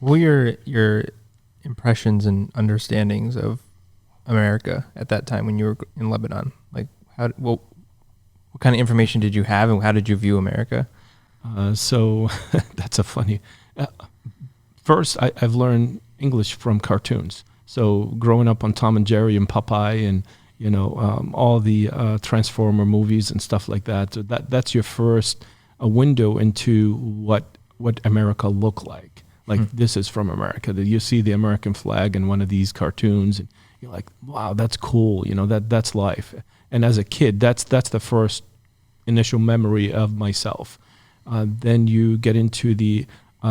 What were your impressions and understandings of America at that time when you were in Lebanon? Like, what kind of information did you have, and how did you view America? So that's a funny. First, I've learned English from cartoons. So growing up on Tom and Jerry and Popeye and all the Transformer movies and stuff like that. So that's your first window into what America looked like. Like this is from America. That you see the American flag in one of these cartoons, and you're like, wow, that's cool. That's life. And as a kid, that's the first initial memory of myself. Then you get into the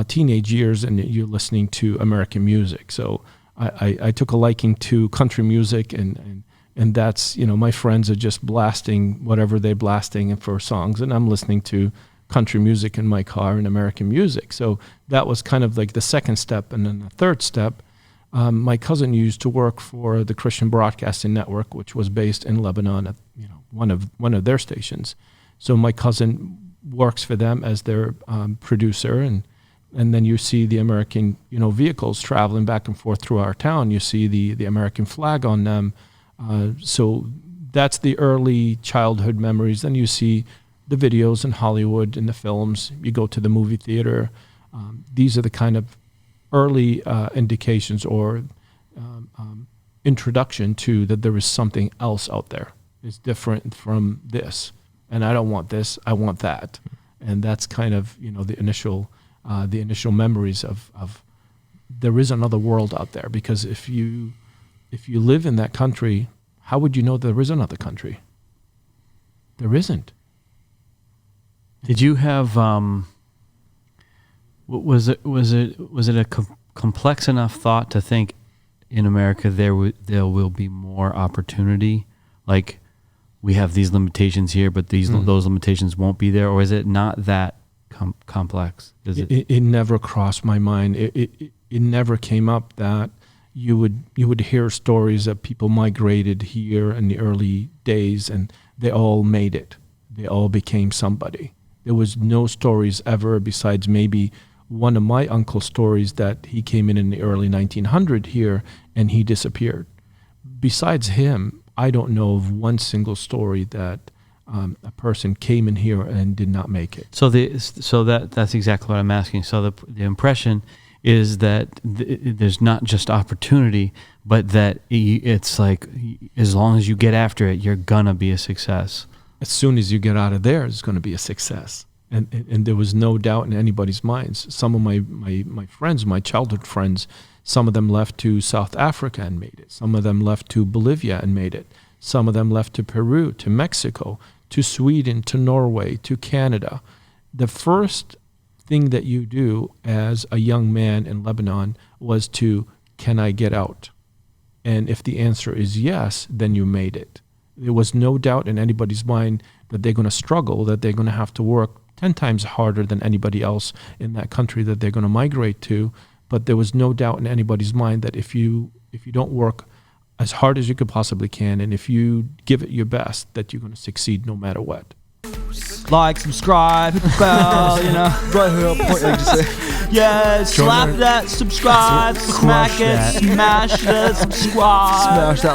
teenage years, and you're listening to American music. So I took a liking to country music, and that's, my friends are just blasting whatever they're blasting for songs, and I'm listening to country music in my car and American music. So that was kind of like the second step. And then the third step, my cousin used to work for the Christian Broadcasting Network, which was based in Lebanon at one of their stations. So my cousin works for them as their producer, and then you see the American vehicles traveling back and forth through our town. You see the American flag on them. So that's the early childhood memories. Then you see the videos in Hollywood and the films. You go to the movie theater. These are the kind of early indications or introduction to that there is something else out there. It's different from this, and I don't want this. I want that, and that's kind of the initial memories of there is another world out there. Because if you live in that country, how would you know there is another country? There isn't. Did you have was it a complex enough thought to think in America there will be more opportunity? Like, we have these limitations here, but those limitations won't be there, or is it not that complex? It never crossed my mind. It never came up that you would hear stories that people migrated here in the early days and they all made it. They all became somebody. There was no stories ever, besides maybe one of my uncle's stories that he came in the early 1900s here and he disappeared. Besides him, I don't know of one single story that a person came in here and did not make it. So that's exactly what I'm asking. So the impression is that there's not just opportunity, but that it's like, as long as you get after it, you're gonna be a success. As soon as you get out of there, it's going to be a success. And there was no doubt in anybody's minds. Some of my friends, my childhood friends, some of them left to South Africa and made it. Some of them left to Bolivia and made it. Some of them left to Peru, to Mexico, to Sweden, to Norway, to Canada. The first thing that you do as a young man in Lebanon was can I get out? And if the answer is yes, then you made it. There was no doubt in anybody's mind that they're going to struggle, that they're going to have to work 10 times harder than anybody else in that country that they're going to migrate to. But there was no doubt in anybody's mind that if you don't work as hard as you could possibly can, and if you give it your best, that you're going to succeed no matter what. Like, subscribe, hit the bell, right here, point, yeah, slap that subscribe, smack it, smash that subscribe, smash that